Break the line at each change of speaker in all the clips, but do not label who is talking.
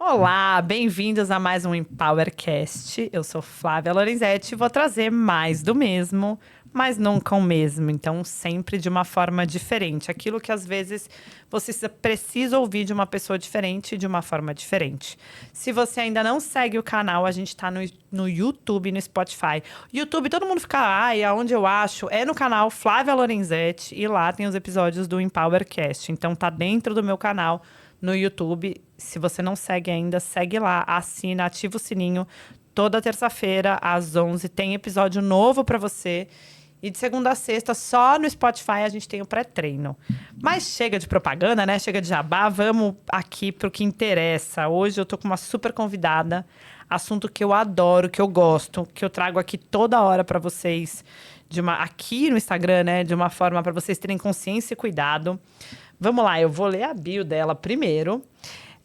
Olá, bem-vindos a mais um Empowercast. Eu sou Flávia Lorenzetti e vou trazer mais do mesmo, mas nunca o mesmo. Então, sempre de uma forma diferente. Aquilo que às vezes você precisa ouvir de uma pessoa diferente e de uma forma diferente. Se você ainda não segue o canal, a gente tá no YouTube e no Spotify. YouTube, todo mundo fica, aonde eu acho? É no canal Flávia Lorenzetti e lá tem os episódios do Empowercast. Então, tá dentro do meu canal no YouTube. Se você não segue ainda, segue lá, assina, ativa o sininho. Toda terça-feira, às 11, tem episódio novo para você. E de segunda a sexta, só no Spotify, a gente tem o pré-treino. Mas chega de propaganda, né? Chega de jabá. Vamos aqui pro que interessa. Hoje eu tô com uma super convidada. Assunto que eu adoro, que eu gosto, que eu trago aqui toda hora para vocês. Aqui no Instagram, né? De uma forma para vocês terem consciência e cuidado. Vamos lá, eu vou ler a bio dela primeiro.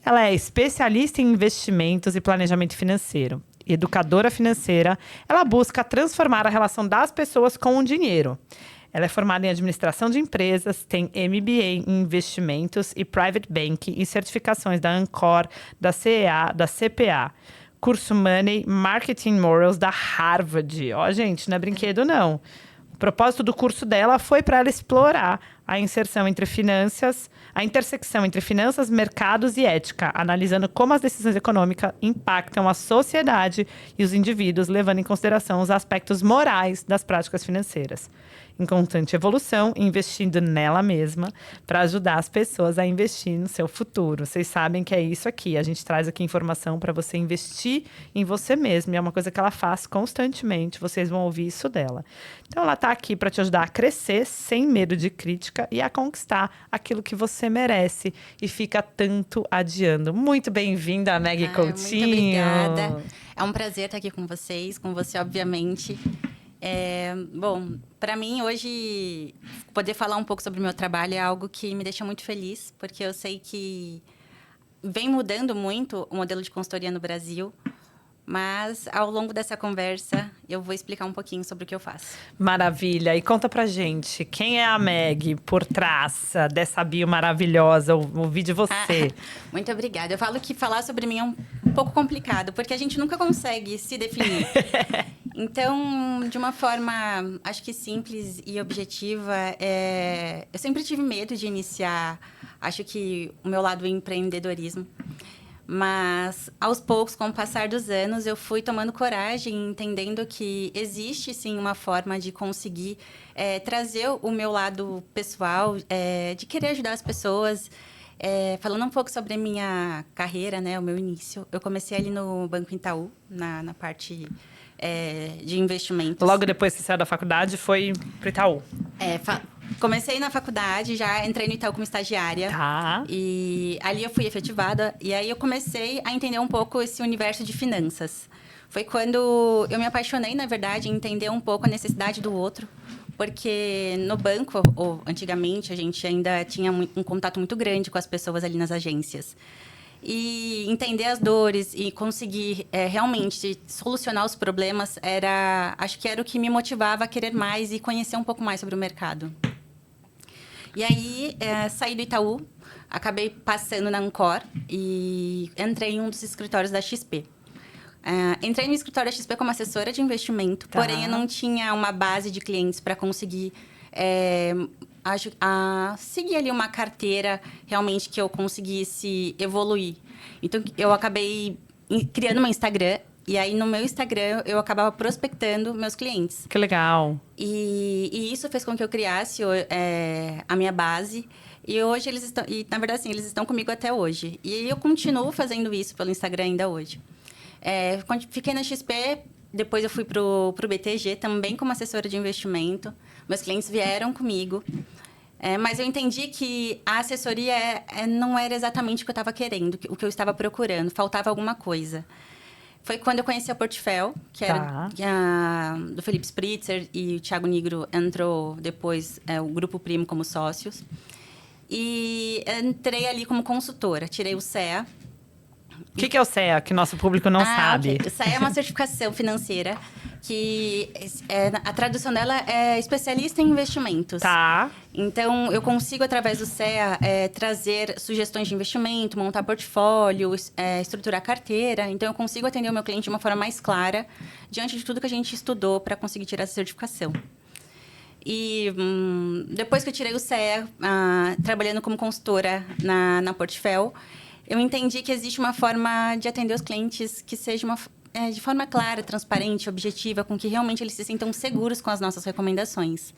Ela é especialista em investimentos e planejamento financeiro. Educadora financeira, ela busca transformar a relação das pessoas com o dinheiro. Ela é formada em administração de empresas, tem MBA em investimentos e private banking e certificações da Ancor, da CEA, da CPA. Curso Money Marketing Morals da Harvard. Ó, gente, não é brinquedo, não. O propósito do curso dela foi para ela explorar a intersecção entre finanças, mercados e ética, analisando como as decisões econômicas impactam a sociedade e os indivíduos, levando em consideração os aspectos morais das práticas financeiras. Em constante evolução, investindo nela mesma para ajudar as pessoas a investir no seu futuro. Vocês sabem que é isso aqui. A gente traz aqui informação para você investir em você mesmo. E é uma coisa que ela faz constantemente. Vocês vão ouvir isso dela. Então, ela está aqui para te ajudar a crescer sem medo de crítica e a conquistar aquilo que você merece e fica tanto adiando. Muito bem-vinda, Meg Coutinho.
Muito obrigada. É um prazer estar aqui com vocês, com você, obviamente. Bom, para mim, hoje, poder falar um pouco sobre o meu trabalho é algo que me deixa muito feliz, porque eu sei que vem mudando muito o modelo de consultoria no Brasil, mas, ao longo dessa conversa, eu vou explicar um pouquinho sobre o que eu faço.
Maravilha. E conta pra gente, quem é a Meg por trás dessa bio maravilhosa? Ouvi de você.
Muito obrigada. Eu falo que falar sobre mim é um pouco complicado, porque a gente nunca consegue se definir. Então, de uma forma, acho que simples e objetiva, eu sempre tive medo de iniciar, acho que o meu lado do empreendedorismo. Mas, aos poucos, com o passar dos anos, eu fui tomando coragem, entendendo que existe, sim, uma forma de conseguir trazer o meu lado pessoal, de querer ajudar as pessoas. Falando um pouco sobre a minha carreira, né, o meu início, eu comecei ali no Banco Itaú, na parte de investimentos.
Logo depois que você saiu da faculdade, foi pro Itaú.
Comecei na faculdade, já entrei no Itaú como estagiária.
Tá.
E ali eu fui efetivada. E aí eu comecei a entender um pouco esse universo de finanças. Foi quando eu me apaixonei, na verdade, em entender um pouco a necessidade do outro. Porque no banco, ou antigamente, a gente ainda tinha um contato muito grande com as pessoas ali nas agências. E entender as dores e conseguir realmente solucionar os problemas, acho que era o que me motivava a querer mais e conhecer um pouco mais sobre o mercado. E aí, saí do Itaú, acabei passando na Ancor e entrei em um dos escritórios da XP. Entrei no escritório da XP como assessora de investimento, porém eu não tinha uma base de clientes para conseguir seguir ali uma carteira realmente que eu conseguisse evoluir. Então, eu acabei criando meu Instagram. E aí, no meu Instagram, eu acabava prospectando meus clientes.
Que legal.
E isso fez com que eu criasse a minha base. E hoje eles estão... E, na verdade, assim, eles estão comigo até hoje. E eu continuo fazendo isso pelo Instagram ainda hoje. Fiquei na XP, depois eu fui pro BTG, também como assessora de investimento. Meus clientes vieram comigo. Mas eu entendi que a assessoria não era exatamente o que eu estava querendo, o que eu estava procurando. Faltava alguma coisa. Foi quando eu conheci a Portfel, que era do Felipe Spritzer, e o Thiago Nigro entrou depois, o Grupo Primo, como sócios. E entrei ali como consultora, tirei o CEA.
O que é o CEA, que nosso público não sabe?
Okay. O CEA é uma certificação financeira que a tradução dela é especialista em investimentos.
Tá.
Então, eu consigo, através do CEA, trazer sugestões de investimento, montar portfólio, estruturar carteira. Então, eu consigo atender o meu cliente de uma forma mais clara, diante de tudo que a gente estudou para conseguir tirar essa certificação. E depois que eu tirei o CEA, trabalhando como consultora na Portfel, eu entendi que existe uma forma de atender os clientes que seja de forma clara, transparente, objetiva, com que realmente eles se sintam seguros com as nossas recomendações.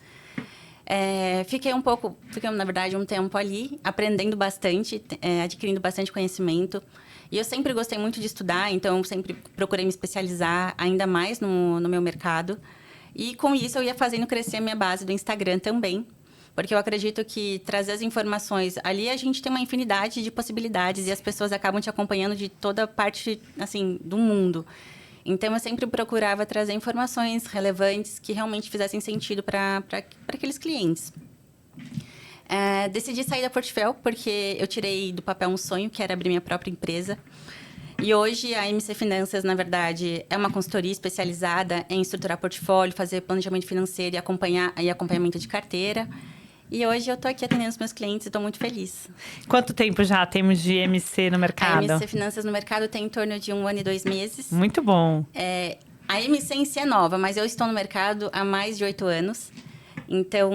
Fiquei, na verdade, um tempo ali, aprendendo bastante, adquirindo bastante conhecimento. E eu sempre gostei muito de estudar, então eu sempre procurei me especializar ainda mais no meu mercado. E com isso eu ia fazendo crescer a minha base do Instagram também, porque eu acredito que trazer as informações ali, a gente tem uma infinidade de possibilidades e as pessoas acabam te acompanhando de toda parte, assim, do mundo. Então, eu sempre procurava trazer informações relevantes que realmente fizessem sentido para aqueles clientes. Decidi sair da Portfel porque eu tirei do papel um sonho, que era abrir minha própria empresa. E hoje, a MC Finanças, na verdade, é uma consultoria especializada em estruturar portfólio, fazer planejamento financeiro e acompanhamento de carteira. E hoje eu estou aqui atendendo os meus clientes e estou muito feliz.
Quanto tempo já temos de MC no mercado?
A MC Finanças no mercado tem em torno de 1 ano e 2 meses.
Muito bom.
A MC em si é nova, mas eu estou no mercado há mais de 8 anos. Então,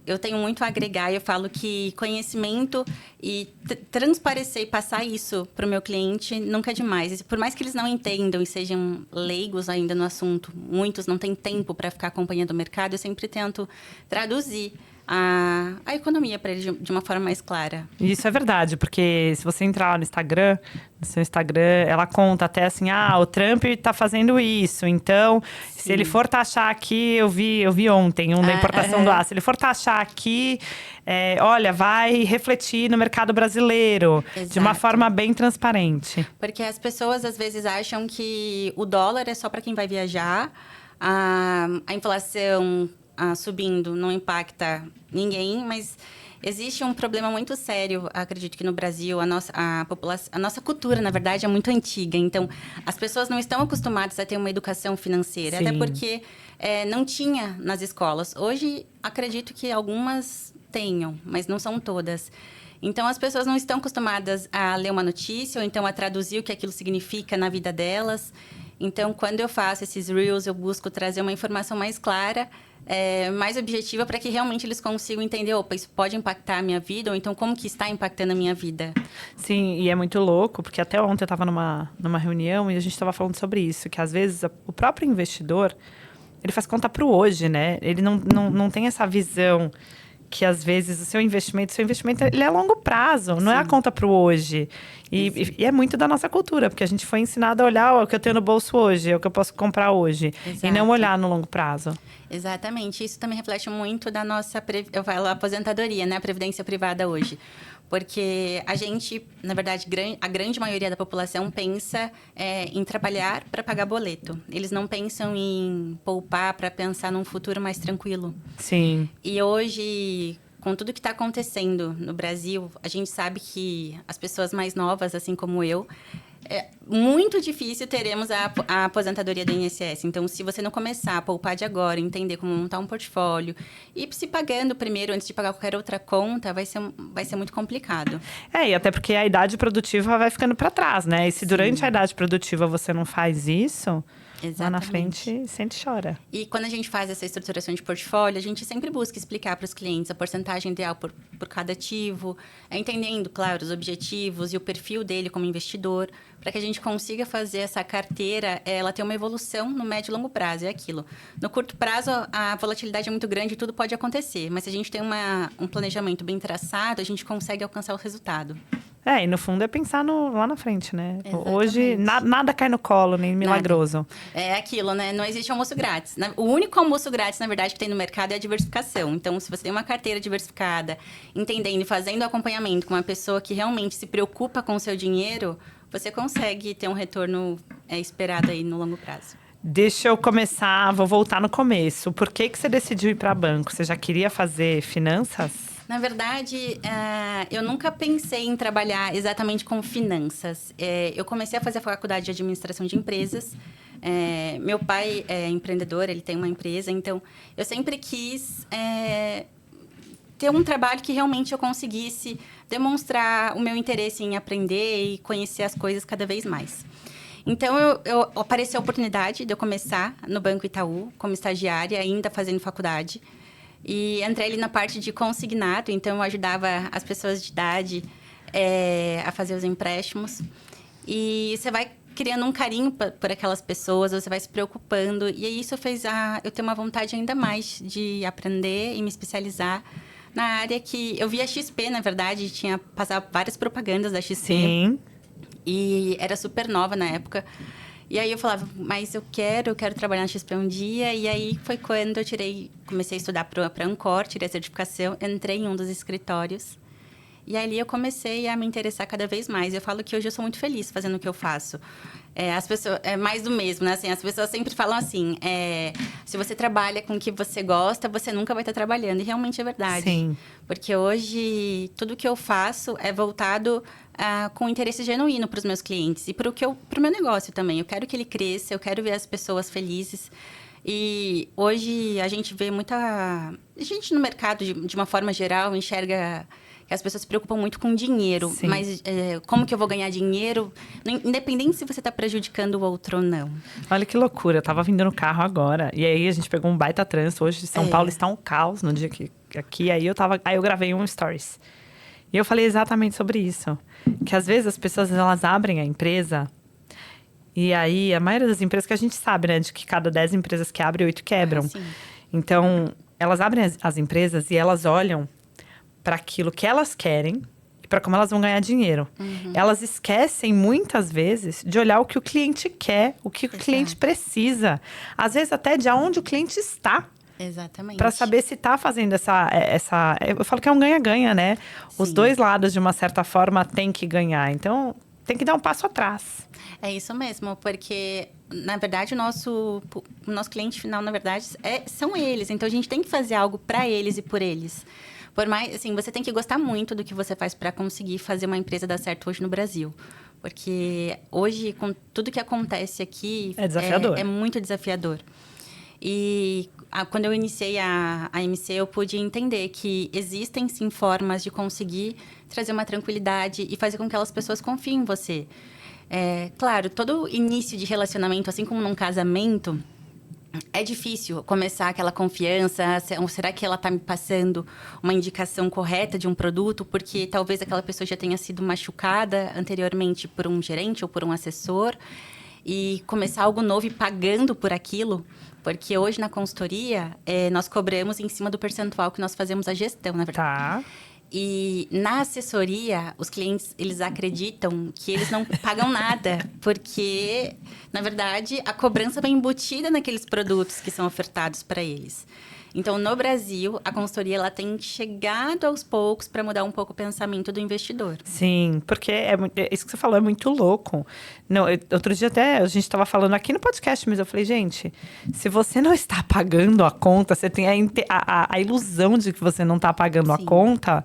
eu tenho muito a agregar. Eu falo que conhecimento e transparecer e passar isso para o meu cliente nunca é demais. Por mais que eles não entendam e sejam leigos ainda no assunto, muitos não têm tempo para ficar acompanhando o mercado, eu sempre tento traduzir a economia para eles de uma forma mais clara.
Isso é verdade, porque se você entrar no seu Instagram, ela conta até assim, o Trump tá fazendo isso, então, sim, se ele for taxar aqui, eu vi ontem da importação do aço, se ele for taxar aqui, olha, vai refletir no mercado brasileiro. Exato. De uma forma bem transparente.
Porque as pessoas, às vezes, acham que o dólar é só para quem vai viajar, a inflação subindo não impacta ninguém, mas existe um problema muito sério, acredito que no Brasil, a nossa cultura, na verdade, é muito antiga. Então, as pessoas não estão acostumadas a ter uma educação financeira, sim, até porque não tinha nas escolas. Hoje, acredito que algumas tenham, mas não são todas. Então, as pessoas não estão acostumadas a ler uma notícia ou então a traduzir o que aquilo significa na vida delas. Então, quando eu faço esses Reels, eu busco trazer uma informação mais clara, mais objetiva, para que realmente eles consigam entender, isso pode impactar a minha vida, ou então como que está impactando a minha vida.
Sim, e é muito louco, porque até ontem eu estava numa reunião e a gente estava falando sobre isso, que às vezes o próprio investidor, ele faz conta para o hoje, né? Ele não tem essa visão que às vezes o seu investimento ele é a longo prazo, não, sim, é a conta para o hoje. E é muito da nossa cultura, porque a gente foi ensinado a olhar o que eu tenho no bolso hoje, é o que eu posso comprar hoje. Exato. E não olhar no longo prazo.
Exatamente. Isso também reflete muito da nossa, eu falo, aposentadoria, né? A previdência privada hoje. Porque a gente, na verdade, a grande maioria da população pensa em trabalhar para pagar boleto. Eles não pensam em poupar para pensar num futuro mais tranquilo.
Sim.
E hoje, com tudo que está acontecendo no Brasil, a gente sabe que as pessoas mais novas, assim como eu, é muito difícil teremos a aposentadoria do INSS. Então, se você não começar a poupar de agora, entender como montar um portfólio e se pagando primeiro antes de pagar qualquer outra conta, vai ser muito complicado.
E até porque a idade produtiva vai ficando para trás, né? E se, sim, durante a idade produtiva você não faz isso, exatamente, lá na frente sente e chora.
E quando a gente faz essa estruturação de portfólio, a gente sempre busca explicar para os clientes a porcentagem ideal por cada ativo, entendendo, claro, os objetivos e o perfil dele como investidor, para que a gente consiga fazer essa carteira, ela ter uma evolução no médio e longo prazo, é aquilo. No curto prazo, a volatilidade é muito grande e tudo pode acontecer, mas se a gente tem um planejamento bem traçado, a gente consegue alcançar o resultado.
E no fundo é pensar lá na frente, né? Exatamente. Hoje, nada cai no colo, nem milagroso.
Nada. É aquilo, né? Não existe almoço grátis. O único almoço grátis, na verdade, que tem no mercado é a diversificação. Então, se você tem uma carteira diversificada, entendendo e fazendo acompanhamento com uma pessoa que realmente se preocupa com o seu dinheiro, você consegue ter um retorno esperado aí no longo prazo.
Deixa eu começar, vou voltar no começo. Por que você decidiu ir para banco? Você já queria fazer finanças?
Na verdade, eu nunca pensei em trabalhar exatamente com finanças. Eu comecei a fazer a faculdade de administração de empresas, Meu pai é empreendedor, ele tem uma empresa, então eu sempre quis ter um trabalho que realmente eu conseguisse demonstrar o meu interesse em aprender e conhecer as coisas cada vez mais. Então, apareceu a oportunidade de eu começar no Banco Itaú, como estagiária, ainda fazendo faculdade. E entrei ali na parte de consignado, então eu ajudava as pessoas de idade a fazer os empréstimos. E você vai criando um carinho por aquelas pessoas, você vai se preocupando. E isso fez eu ter uma vontade ainda mais de aprender e me especializar na área que... Eu vi a XP, na verdade, tinha passado várias propagandas da XP.
Sim.
E era super nova na época. E aí eu falava, mas eu quero trabalhar na XP um dia. E aí foi quando eu comecei a estudar para Ancor, tirei a certificação, entrei em um dos escritórios. E ali eu comecei a me interessar cada vez mais. Eu falo que hoje eu sou muito feliz fazendo o que eu faço. As pessoas, é mais do mesmo, né? Assim, as pessoas sempre falam assim, se você trabalha com o que você gosta, você nunca vai estar trabalhando. E realmente é verdade.
Sim.
Porque hoje, tudo que eu faço é voltado com interesse genuíno para os meus clientes. E para o meu negócio também. Eu quero que ele cresça, eu quero ver as pessoas felizes. E hoje a gente vê muita... A gente no mercado, de uma forma geral, enxerga... que as pessoas se preocupam muito com dinheiro.
Sim.
Mas como que eu vou ganhar dinheiro? Independente se você está prejudicando o outro ou não.
Olha que loucura, eu tava vindo no carro agora. E aí a gente pegou um baita trânsito. Hoje São Paulo está um caos no dia que aqui. Aí eu gravei um stories. E eu falei exatamente sobre isso. Que às vezes as pessoas, elas abrem a empresa... E aí, a maioria das empresas, que a gente sabe, né? De que cada 10 empresas que abrem, 8 quebram. Então, elas abrem as empresas e elas olham para aquilo que elas querem e para como elas vão ganhar dinheiro.
Uhum.
Elas esquecem, muitas vezes, de olhar o que o cliente quer, o que o cliente precisa. Às vezes, até de onde o cliente está.
Exatamente.
Para saber se está fazendo essa... Eu falo que é um ganha-ganha, né? Sim. Os dois lados, de uma certa forma, têm que ganhar. Então, tem que dar um passo atrás.
É isso mesmo, porque, na verdade, o nosso cliente final, na verdade, são eles. Então, a gente tem que fazer algo para eles e por eles. Por mais, assim, você tem que gostar muito do que você faz para conseguir fazer uma empresa dar certo hoje no Brasil. Porque hoje, com tudo que acontece aqui...
É desafiador.
É muito desafiador. E quando eu iniciei a MC, eu pude entender que existem, sim, formas de conseguir trazer uma tranquilidade e fazer com que aquelas pessoas confiem em você. Claro, todo início de relacionamento, assim como num casamento, é difícil começar aquela confiança. Será que ela está me passando uma indicação correta de um produto? Porque talvez aquela pessoa já tenha sido machucada anteriormente por um gerente ou por um assessor. E começar algo novo e pagando por aquilo. Porque hoje, na consultoria, nós cobramos em cima do percentual que nós fazemos a gestão, na verdade.
Tá.
E na assessoria, os clientes, eles acreditam que eles não pagam nada. Porque, na verdade, a cobrança vem embutida naqueles produtos que são ofertados para eles. Então, no Brasil, a consultoria ela tem chegado aos poucos para mudar um pouco o pensamento do investidor.
Sim, porque isso que você falou é muito louco. Não, outro dia até a gente estava falando aqui no podcast, mas eu falei, gente, se você não está pagando a conta, você tem a ilusão de que você não está pagando
Sim.
a conta...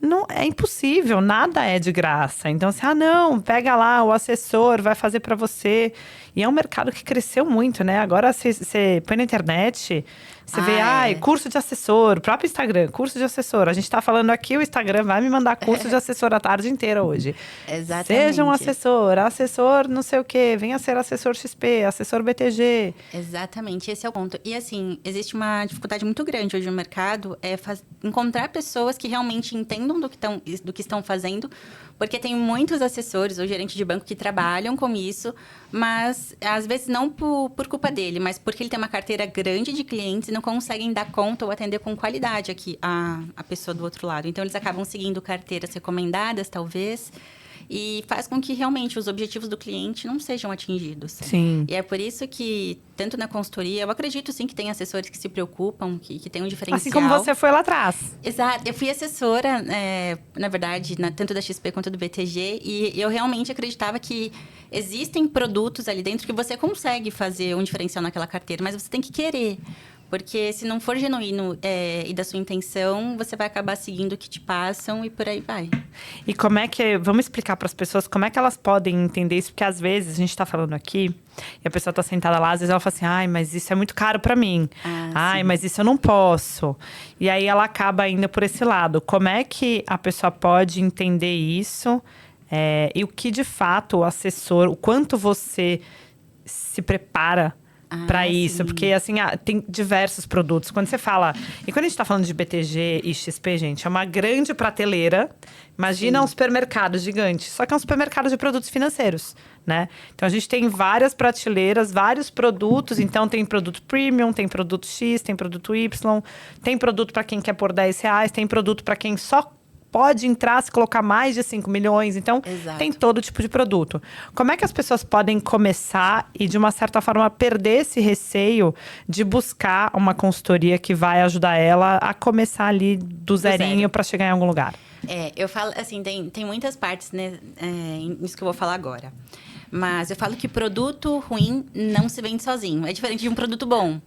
Não, é impossível, nada é de graça. Então, assim, não, pega lá, o assessor vai fazer para você. E é um mercado que cresceu muito, né? Agora, você põe na internet, você vê, curso de assessor, o próprio Instagram, curso de assessor. A gente tá falando aqui, o Instagram vai me mandar curso de assessor a tarde inteira hoje.
Exatamente.
Seja um assessor não sei o quê, venha ser assessor XP, assessor BTG.
Exatamente, esse é o ponto. E, assim, existe uma dificuldade muito grande hoje no mercado, encontrar pessoas que realmente entendam do que estão fazendo, porque tem muitos assessores ou gerentes de banco que trabalham com isso, mas às vezes não por culpa dele, mas porque ele tem uma carteira grande de clientes e não conseguem dar conta ou atender com qualidade aqui a pessoa do outro lado. Então, eles acabam seguindo carteiras recomendadas, talvez, e faz com que realmente os objetivos do cliente não sejam atingidos.
Sim.
E é por isso que, tanto na consultoria, eu acredito sim que tem assessores que se preocupam, que tem um diferencial.
Assim como você foi lá atrás.
Exato. Eu fui assessora, na verdade, tanto da XP quanto do BTG, e eu realmente acreditava que existem produtos ali dentro que você consegue fazer um diferencial naquela carteira, mas você tem que querer. Porque se não for genuíno e da sua intenção, você vai acabar seguindo o que te passam e por aí vai.
E como é que… Vamos explicar para as pessoas como é que elas podem entender isso? Porque às vezes a gente está falando aqui e a pessoa está sentada lá, às vezes ela fala assim, ai, mas isso é muito caro para mim. Ai,
Sim.
mas isso eu não posso. E aí ela acaba indo por esse lado. Como é que a pessoa pode entender isso? E o que de fato o assessor, o quanto você se prepara para isso,
sim.
porque assim, tem diversos produtos. Quando você fala… E quando a gente tá falando de BTG e XP, gente, é uma grande prateleira. Imagina um supermercado gigante. Só que é um supermercado de produtos financeiros, né? Então, a gente tem várias prateleiras, vários produtos. Então, tem produto premium, tem produto X, tem produto Y. Tem produto para quem quer pôr R$10, tem produto para quem só pode entrar se colocar mais de 5 milhões. Então,
Exato.
tem todo tipo de produto. Como é que as pessoas podem começar e, de uma certa forma, perder esse receio de buscar uma consultoria que vai ajudar ela a começar ali do zerinho para chegar em algum lugar?
Eu falo, assim, tem muitas partes, né, nisso que eu vou falar agora. Mas eu falo que produto ruim não se vende sozinho. É diferente de um produto bom.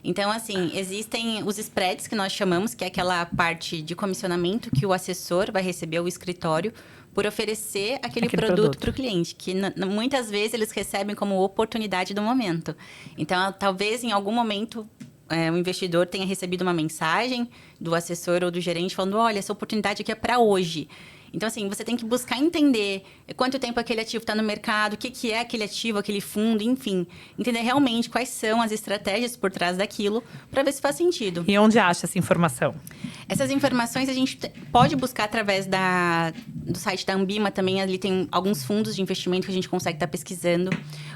Então, assim, existem os spreads, que nós chamamos, que é aquela parte de comissionamento que o assessor vai receber ao escritório por oferecer aquele produto para o cliente, que muitas vezes eles recebem como oportunidade do momento. Então, talvez em algum momento o investidor tenha recebido uma mensagem do assessor ou do gerente falando, olha, essa oportunidade aqui é para hoje. Então, assim, você tem que buscar entender quanto tempo aquele ativo está no mercado, o que é aquele ativo, aquele fundo, enfim. Entender realmente quais são as estratégias por trás daquilo, para ver se faz sentido.
E onde acha essa informação?
Essas informações a gente pode buscar através do site da Ambima também. Ali tem alguns fundos de investimento que a gente consegue estar pesquisando.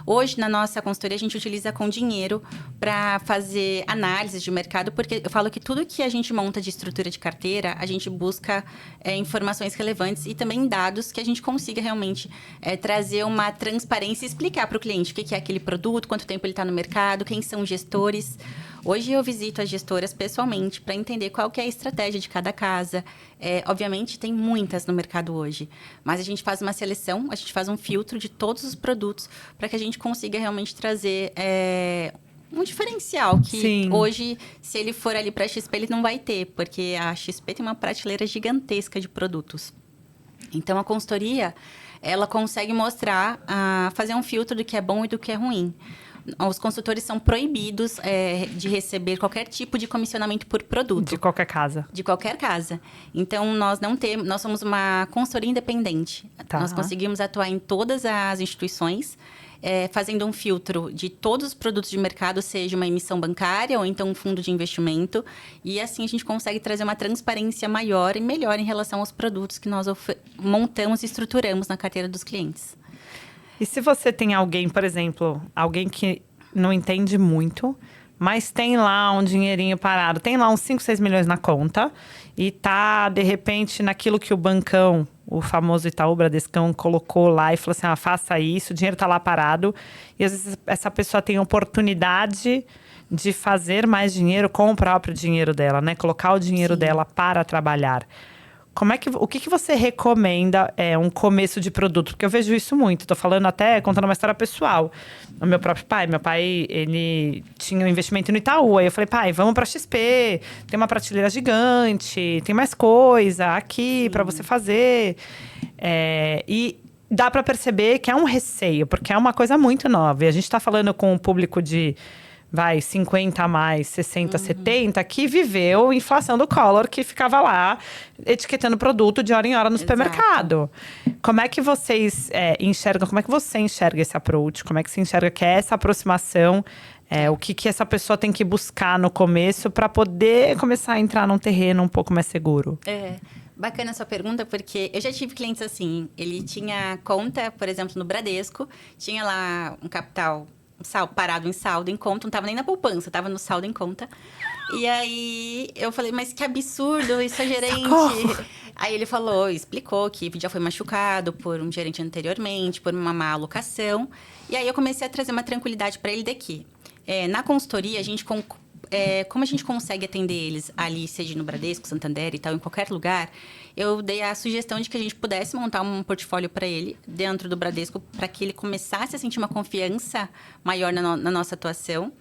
Hoje, na nossa consultoria, a gente utiliza com dinheiro para fazer análises de mercado, porque eu falo que tudo que a gente monta de estrutura de carteira, a gente busca informações relevantes e também dados que a gente consiga realmente trazer uma transparência e explicar para o cliente o que é aquele produto, quanto tempo ele está no mercado, quem são os gestores. Hoje eu visito as gestoras pessoalmente para entender qual que é a estratégia de cada casa. Obviamente, tem muitas no mercado hoje, mas a gente faz uma seleção, a gente faz um filtro de todos os produtos para que a gente consiga realmente trazer um diferencial que
Sim.
Hoje, se ele for ali para a XP, ele não vai ter, porque a XP tem uma prateleira gigantesca de produtos. Então, a consultoria, ela consegue mostrar, fazer um filtro do que é bom e do que é ruim. Os consultores são proibidos de receber qualquer tipo de comissionamento por produto.
De qualquer casa.
De qualquer casa. Então, nós não temos… Nós somos uma consultoria independente.
Tá.
Nós conseguimos atuar em todas as instituições, fazendo um filtro de todos os produtos de mercado, seja uma emissão bancária ou então um fundo de investimento. E assim, a gente consegue trazer uma transparência maior e melhor em relação aos produtos que nós montamos e estruturamos na carteira dos clientes.
E se você tem alguém, por exemplo, alguém que não entende muito, mas tem lá um dinheirinho parado, tem lá uns 5, 6 milhões na conta e tá, de repente, naquilo que o bancão, o famoso Itaú Bradescão, colocou lá e falou assim, faça isso, o dinheiro tá lá parado. E às vezes essa pessoa tem oportunidade de fazer mais dinheiro com o próprio dinheiro dela, né? Colocar o dinheiro dela para trabalhar. O que você recomenda um começo de produto? Porque eu vejo isso muito. Tô falando até, contando uma história pessoal. O meu próprio pai. Meu pai, ele tinha um investimento no Itaú. Aí eu falei, pai, vamos pra XP. Tem uma prateleira gigante. Tem mais coisa aqui para você fazer. E dá para perceber que é um receio. Porque é uma coisa muito nova. E a gente tá falando com um público de… 50 a mais, 60, 70, que viveu inflação do Collor, que ficava lá etiquetando produto de hora em hora no supermercado. Como é que vocês enxergam, como é que você enxerga esse approach? Como é que você enxerga que é essa aproximação? O que essa pessoa tem que buscar no começo para poder começar a entrar num terreno um pouco mais seguro?
Bacana a sua pergunta, porque eu já tive clientes assim. Ele tinha conta, por exemplo, no Bradesco, tinha lá um capital parado em saldo em conta, não estava nem na poupança, estava no saldo em conta. E aí eu falei, mas que absurdo, isso é gerente.
Socorro.
Aí ele explicou que já foi machucado por um gerente anteriormente, por uma má alocação. E aí eu comecei a trazer uma tranquilidade para ele de que na consultoria a gente como a gente consegue atender eles ali, seja no Bradesco, Santander e tal, em qualquer lugar, eu dei a sugestão de que a gente pudesse montar um portfólio para ele dentro do Bradesco, para que ele começasse a sentir uma confiança maior na nossa atuação.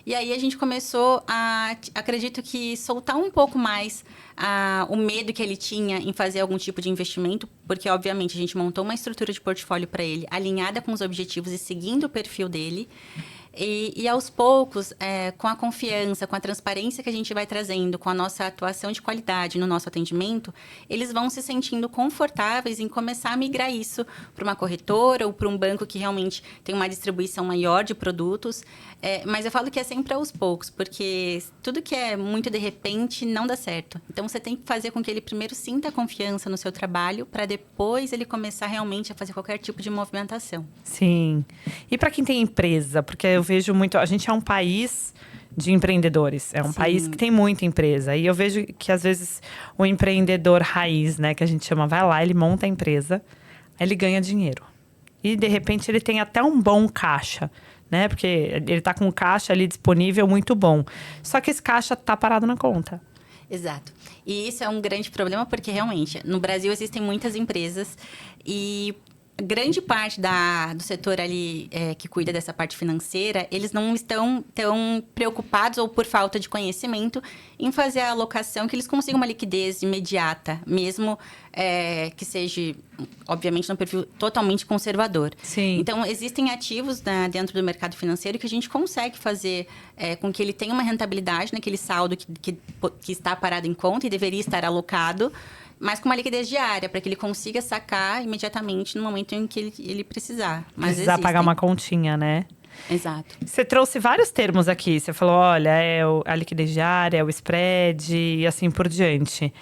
E aí a gente começou a, acredito que, soltar um pouco mais o medo que ele tinha em fazer algum tipo de investimento, porque, obviamente, a gente montou uma estrutura de portfólio para ele, alinhada com os objetivos e seguindo o perfil dele. E aos poucos, com a confiança, com a transparência que a gente vai trazendo, com a nossa atuação de qualidade no nosso atendimento, eles vão se sentindo confortáveis em começar a migrar isso para uma corretora ou para um banco que realmente tem uma distribuição maior de produtos. Mas eu falo que é sempre aos poucos, porque tudo que é muito de repente não dá certo. Então, você tem que fazer com que ele primeiro sinta confiança no seu trabalho, para depois ele começar realmente a fazer qualquer tipo de movimentação.
Sim. E para quem tem empresa, porque eu vejo muito, a gente é um país de empreendedores, é um país que tem muita empresa. E eu vejo que às vezes o empreendedor raiz, né, que a gente chama, vai lá, ele monta a empresa, aí ele ganha dinheiro. E de repente ele tem até um bom caixa, né? Porque ele tá com um caixa ali disponível muito bom. Só que esse caixa tá parado na conta.
Exato. E isso é um grande problema, porque realmente no Brasil existem muitas empresas e grande parte do setor ali que cuida dessa parte financeira, eles não estão tão preocupados ou por falta de conhecimento em fazer a alocação, que eles consigam uma liquidez imediata, mesmo que seja, obviamente, num perfil totalmente conservador.
Sim.
Então, existem ativos dentro do mercado financeiro que a gente consegue fazer com que ele tenha uma rentabilidade naquele saldo que está parado em conta e deveria estar alocado, mas com uma liquidez diária, para que ele consiga sacar imediatamente no momento em que ele precisar. Mas
precisar pagar uma continha, né?
Exato.
Você trouxe vários termos aqui. Você falou, olha, a liquidez diária, o spread e assim por diante.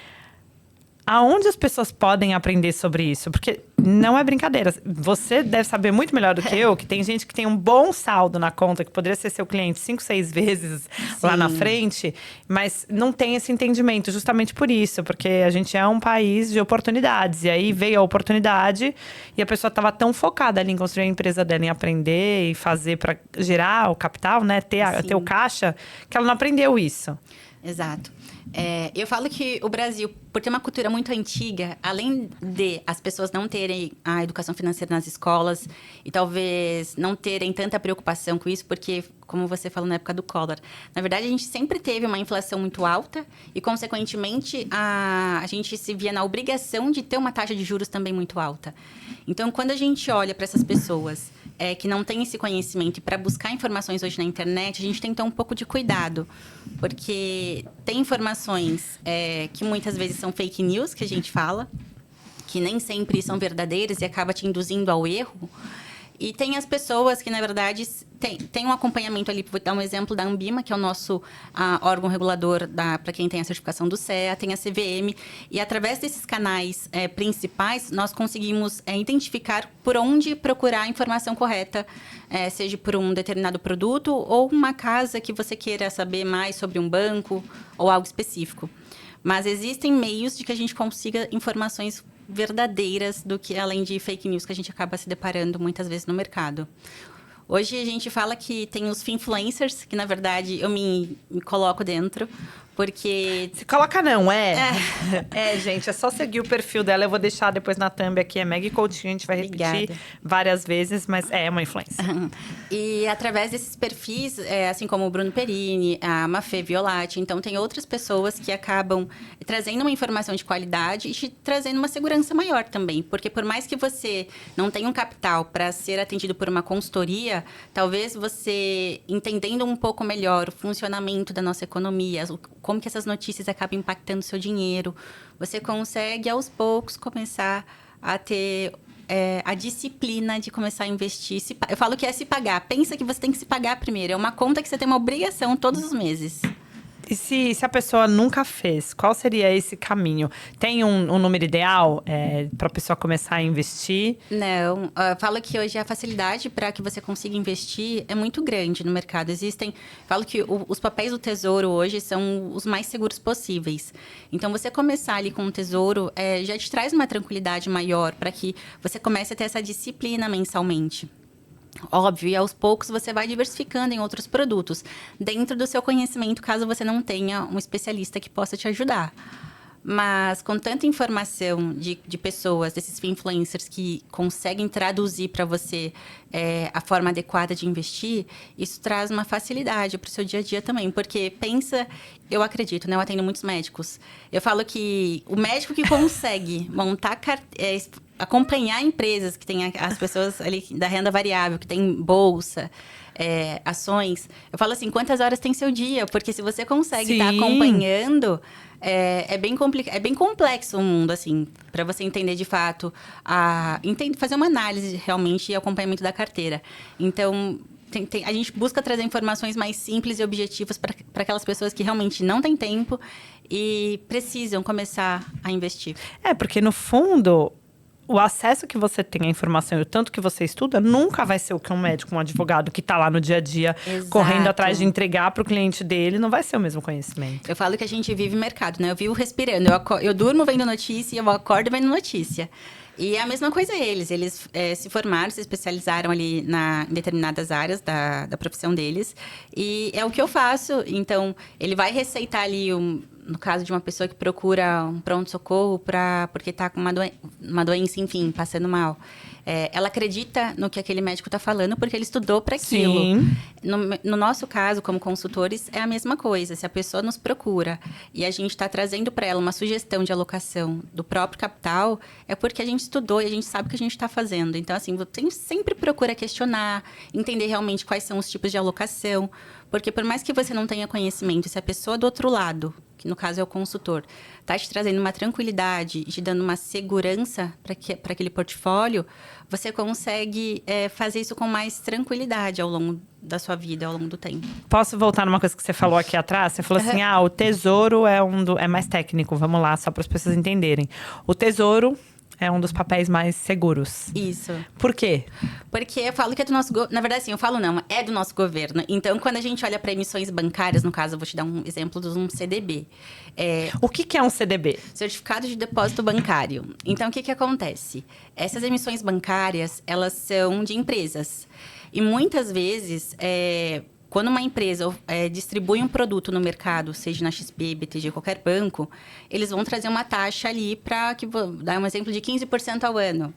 Aonde as pessoas podem aprender sobre isso? Porque não é brincadeira. Você deve saber muito melhor do que eu, que tem gente que tem um bom saldo na conta, que poderia ser seu cliente 5, 6 vezes lá na frente, mas não tem esse entendimento, justamente por isso, porque a gente é um país de oportunidades. E aí veio a oportunidade e a pessoa estava tão focada ali em construir a empresa dela, em aprender e fazer para gerar o capital, né? Ter o caixa, que ela não aprendeu isso.
Exato. Eu falo que o Brasil, por ter uma cultura muito antiga, além de as pessoas não terem a educação financeira nas escolas e talvez não terem tanta preocupação com isso, porque, como você falou na época do Collor, na verdade a gente sempre teve uma inflação muito alta e, consequentemente, a gente se via na obrigação de ter uma taxa de juros também muito alta. Então, quando a gente olha para essas pessoas que não têm esse conhecimento e para buscar informações hoje na internet, a gente tem que ter um pouco de cuidado, porque tem informações que muitas vezes são fake news, que a gente fala, que nem sempre são verdadeiras e acaba te induzindo ao erro. E tem as pessoas que, na verdade, tem um acompanhamento ali. Vou dar um exemplo da Anbima, que é o nosso órgão regulador para quem tem a certificação do CEA, tem a CVM. E, através desses canais principais, nós conseguimos identificar por onde procurar a informação correta, seja por um determinado produto ou uma casa que você queira saber mais sobre um banco ou algo específico. Mas existem meios de que a gente consiga informações verdadeiras do que além de fake news que a gente acaba se deparando muitas vezes no mercado. Hoje a gente fala que tem os finfluencers, que na verdade eu me coloco dentro, porque...
Se coloca não, gente, é só seguir o perfil dela. Eu vou deixar depois na thumb aqui, é Meg Coutinho, a gente vai repetir várias vezes, mas é uma influência.
E através desses perfis, assim como o Bruno Perini, a Mafê Violati, então tem outras pessoas que acabam trazendo uma informação de qualidade e te trazendo uma segurança maior também, porque por mais que você não tenha um capital para ser atendido por uma consultoria, talvez você, entendendo um pouco melhor o funcionamento da nossa economia, como que essas notícias acabam impactando o seu dinheiro, você consegue, aos poucos, começar a ter a disciplina de começar a investir. Eu falo que é se pagar. Pensa que você tem que se pagar primeiro. É uma conta que você tem uma obrigação todos os meses.
E se a pessoa nunca fez, qual seria esse caminho? Tem um número ideal para a pessoa começar a investir?
Não. Falo que hoje a facilidade para que você consiga investir é muito grande no mercado. Falo que os papéis do Tesouro hoje são os mais seguros possíveis. Então, você começar ali com o Tesouro já te traz uma tranquilidade maior para que você comece a ter essa disciplina mensalmente. Óbvio, e aos poucos você vai diversificando em outros produtos, dentro do seu conhecimento, caso você não tenha um especialista que possa te ajudar. Mas com tanta informação de pessoas, desses influencers que conseguem traduzir para você a forma adequada de investir, isso traz uma facilidade para o seu dia a dia também. Porque pensa, eu acredito, né? Eu atendo muitos médicos. Eu falo que o médico que consegue montar acompanhar empresas que têm as pessoas ali da renda variável, que tem bolsa, ações. Eu falo assim, quantas horas tem seu dia? Porque se você consegue estar acompanhando, é bem complexo o mundo, assim, para você entender de fato, fazer uma análise realmente e acompanhamento da carteira. Então, a gente busca trazer informações mais simples e objetivas para aquelas pessoas que realmente não têm tempo e precisam começar a investir.
Porque no fundo, o acesso que você tem à informação e o tanto que você estuda nunca vai ser o que um médico, um advogado que está lá no dia a dia, correndo atrás de entregar para o cliente dele, não vai ser o mesmo conhecimento.
Eu falo que a gente vive mercado, né? Eu vivo respirando. Eu durmo vendo notícia, eu acordo vendo notícia. E é a mesma coisa eles. Eles se formaram, se especializaram ali em determinadas áreas da profissão deles. E é o que eu faço. Então, ele vai receitar ali, no caso de uma pessoa que procura um pronto-socorro porque está com uma doença, enfim, passando mal. Ela acredita no que aquele médico está falando porque ele estudou para aquilo.
Sim.
No nosso caso, como consultores, é a mesma coisa. Se a pessoa nos procura e a gente está trazendo para ela uma sugestão de alocação do próprio capital, é porque a gente estudou e a gente sabe o que a gente está fazendo. Então, assim, você sempre procura questionar, entender realmente quais são os tipos de alocação. Porque por mais que você não tenha conhecimento, se a pessoa do outro lado, que no caso é o consultor, está te trazendo uma tranquilidade e te dando uma segurança para aquele portfólio, você consegue fazer isso com mais tranquilidade ao longo da sua vida, ao longo do tempo.
Posso voltar numa coisa que você falou aqui atrás? Você falou assim, o tesouro é mais técnico. Vamos lá, só para as pessoas entenderem. O tesouro é um dos papéis mais seguros.
Isso.
Por quê?
Porque eu falo que é do nosso... Na verdade, assim, eu falo não, é do nosso governo. Então, quando a gente olha para emissões bancárias, no caso, eu vou te dar um exemplo de um CDB.
O que é um CDB?
Certificado de Depósito Bancário. Então, o que acontece? Essas emissões bancárias, elas são de empresas. E muitas vezes... Quando uma empresa distribui um produto no mercado, seja na XP, BTG, qualquer banco, eles vão trazer uma taxa ali para dar um exemplo de 15% ao ano.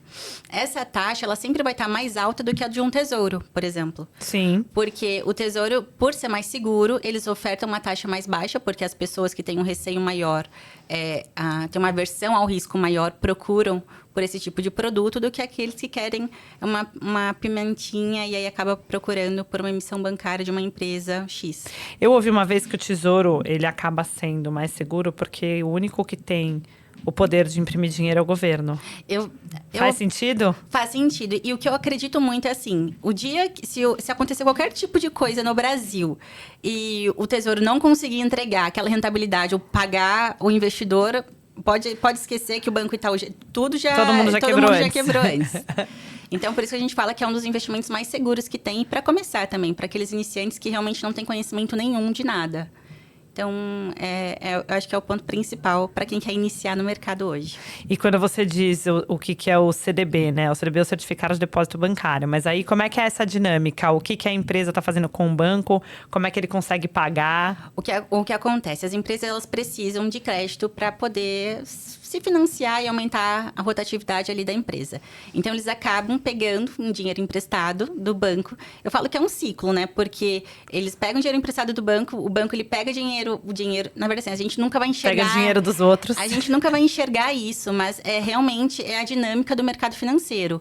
Essa taxa, ela sempre vai estar mais alta do que a de um tesouro, por exemplo.
Sim.
Porque o tesouro, por ser mais seguro, eles ofertam uma taxa mais baixa, porque as pessoas que têm um receio maior, têm uma aversão ao risco maior, procuram por esse tipo de produto do que aqueles que querem uma pimentinha e aí acaba procurando por uma emissão bancária de uma empresa X.
Eu ouvi uma vez que o tesouro, ele acaba sendo mais seguro porque o único que tem o poder de imprimir dinheiro é o governo. Faz sentido?
Faz sentido. E o que eu acredito muito é assim, o dia que se acontecer qualquer tipo de coisa no Brasil e o Tesouro não conseguir entregar aquela rentabilidade ou pagar o investidor... Pode esquecer que o Banco Itaú, todo mundo já quebrou antes. Então, por isso que a gente fala que é um dos investimentos mais seguros que tem. Para começar também, para aqueles iniciantes que realmente não têm conhecimento nenhum de nada. Então, eu acho que é o ponto principal para quem quer iniciar no mercado hoje.
E quando você diz o que é o CDB, né? O CDB é o Certificado de Depósito Bancário. Mas aí, como é que é essa dinâmica? O que a empresa está fazendo com o banco? Como é que ele consegue pagar?
O que acontece? As empresas, elas precisam de crédito para poder se financiar e aumentar a rotatividade ali da empresa. Então, eles acabam pegando um dinheiro emprestado do banco. Eu falo que é um ciclo, né? Porque eles pegam dinheiro emprestado do banco, o banco ele pega o dinheiro... Na verdade, assim, a gente nunca vai enxergar...
Pega dinheiro dos outros.
A gente nunca vai enxergar isso, mas realmente é a dinâmica do mercado financeiro.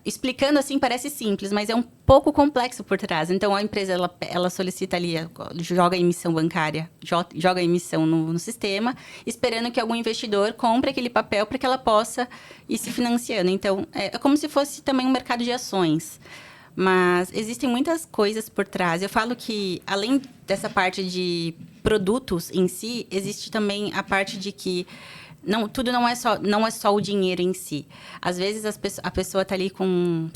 Explicando assim, parece simples, mas é um pouco complexo por trás. Então, a empresa, ela solicita ali, joga a emissão bancária, joga a emissão no sistema, esperando que algum investidor compre aquele papel para que ela possa ir se financiando. Então, é como se fosse também um mercado de ações. Mas existem muitas coisas por trás. Eu falo que, além dessa parte de produtos em si, existe também a parte de que tudo não é só o dinheiro em si. Às vezes, a pessoa está ali com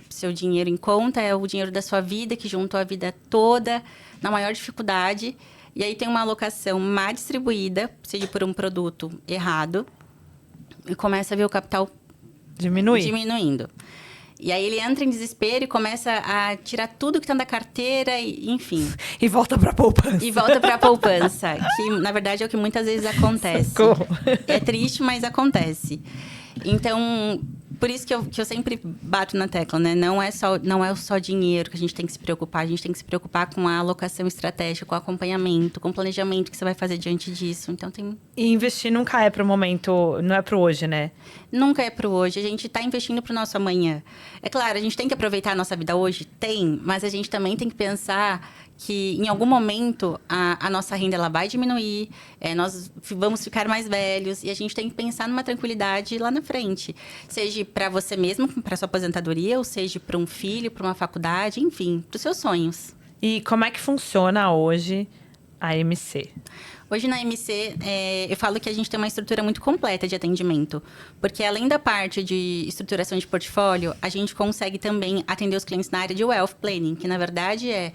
seu dinheiro em conta, é o dinheiro da sua vida, que juntou a vida toda, na maior dificuldade. E aí tem uma alocação má distribuída, seja por um produto errado, e começa a ver o capital diminuindo. E aí ele entra em desespero e começa a tirar tudo que tá da carteira, e, enfim.
E volta pra poupança.
E volta pra poupança, que na verdade é o que muitas vezes acontece.
Socorro.
É triste, mas acontece. Então, por isso que eu sempre bato na tecla, né? Não é só dinheiro que a gente tem que se preocupar. A gente tem que se preocupar com a alocação estratégica, com o acompanhamento, com o planejamento que você vai fazer diante disso. Então,
E investir nunca é pro momento, não é pro hoje, né?
nunca é pro hoje. A gente está investindo pro nosso amanhã. É claro, a gente tem que aproveitar a nossa vida hoje? Tem. Mas a gente também tem que pensar que em algum momento a nossa renda ela vai diminuir, nós vamos ficar mais velhos e a gente tem que pensar numa tranquilidade lá na frente. Seja para você mesmo, para sua aposentadoria, ou seja para um filho, para uma faculdade, enfim, para os seus sonhos.
E como é que funciona hoje a MC?
Hoje na MC, eu falo que a gente tem uma estrutura muito completa de atendimento, porque além da parte de estruturação de portfólio, a gente consegue também atender os clientes na área de Wealth Planning, que na verdade é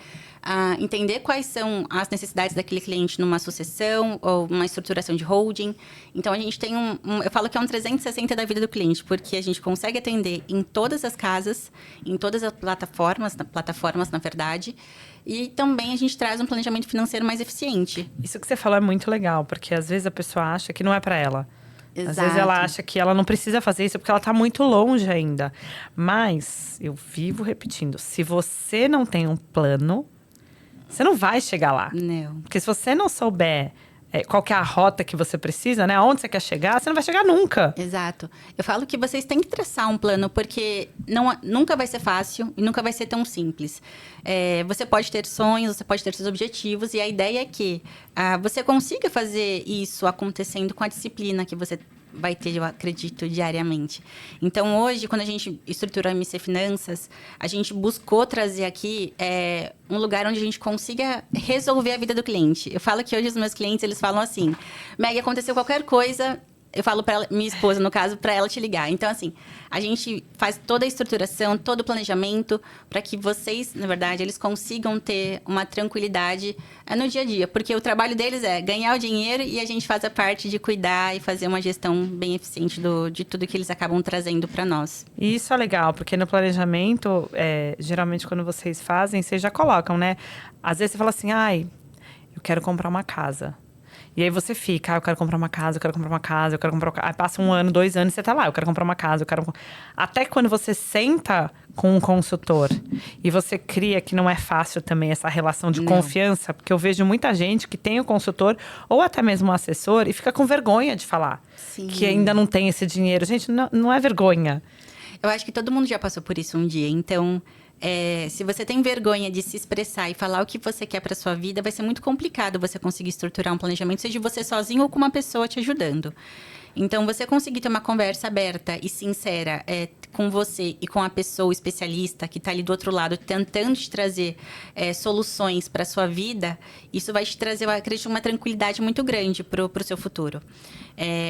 entender quais são as necessidades daquele cliente numa sucessão ou uma estruturação de holding. Então, a gente tem eu falo que é um 360 da vida do cliente, porque a gente consegue atender em todas as casas, em todas as plataformas na verdade, e também a gente traz um planejamento financeiro mais eficiente.
Isso que você falou é muito legal, porque às vezes a pessoa acha que não é para ela.
Exato.
Às vezes ela acha que ela não precisa fazer isso porque ela está muito longe ainda. Mas eu vivo repetindo, se você não tem um plano, você não vai chegar lá.
Não.
Porque se você não souber qual que é a rota que você precisa, né? Aonde você quer chegar, você não vai chegar nunca.
Exato. Eu falo que vocês têm que traçar um plano, porque nunca vai ser fácil e nunca vai ser tão simples. Você pode ter sonhos, você pode ter seus objetivos, e a ideia é que você consiga fazer isso acontecendo com a disciplina que você vai ter, eu acredito, diariamente. Então, hoje, quando a gente estruturou a MC Finanças, a gente buscou trazer aqui um lugar onde a gente consiga resolver a vida do cliente. Eu falo que hoje os meus clientes, eles falam assim, Meg, aconteceu qualquer coisa, eu falo para minha esposa, no caso, para ela te ligar. Então, assim, a gente faz toda a estruturação, todo o planejamento para que vocês, na verdade, eles consigam ter uma tranquilidade no dia a dia. Porque o trabalho deles é ganhar o dinheiro e a gente faz a parte de cuidar e fazer uma gestão bem eficiente de tudo que eles acabam trazendo para nós.
E isso é legal, porque no planejamento, geralmente quando vocês fazem, vocês já colocam, né? Às vezes você fala assim, eu quero comprar uma casa. E aí você fica, eu quero comprar uma casa, eu quero comprar uma casa, eu quero comprar uma casa. Aí passa 1 ano, 2 anos, você tá lá, eu quero comprar uma casa, eu quero... Até quando você senta com um consultor e você cria que não é fácil também essa relação de confiança, porque eu vejo muita gente que tem o consultor ou até mesmo o assessor e fica com vergonha de falar.
Sim.
Que ainda não tem esse dinheiro. Gente, não é vergonha.
Eu acho que todo mundo já passou por isso um dia, então... se você tem vergonha de se expressar e falar o que você quer para sua vida, vai ser muito complicado você conseguir estruturar um planejamento, seja você sozinho ou com uma pessoa te ajudando. Então, você conseguir ter uma conversa aberta e sincera com você e com a pessoa especialista que está ali do outro lado, tentando te trazer soluções para a sua vida, isso vai te trazer, eu acredito, uma tranquilidade muito grande para o seu futuro.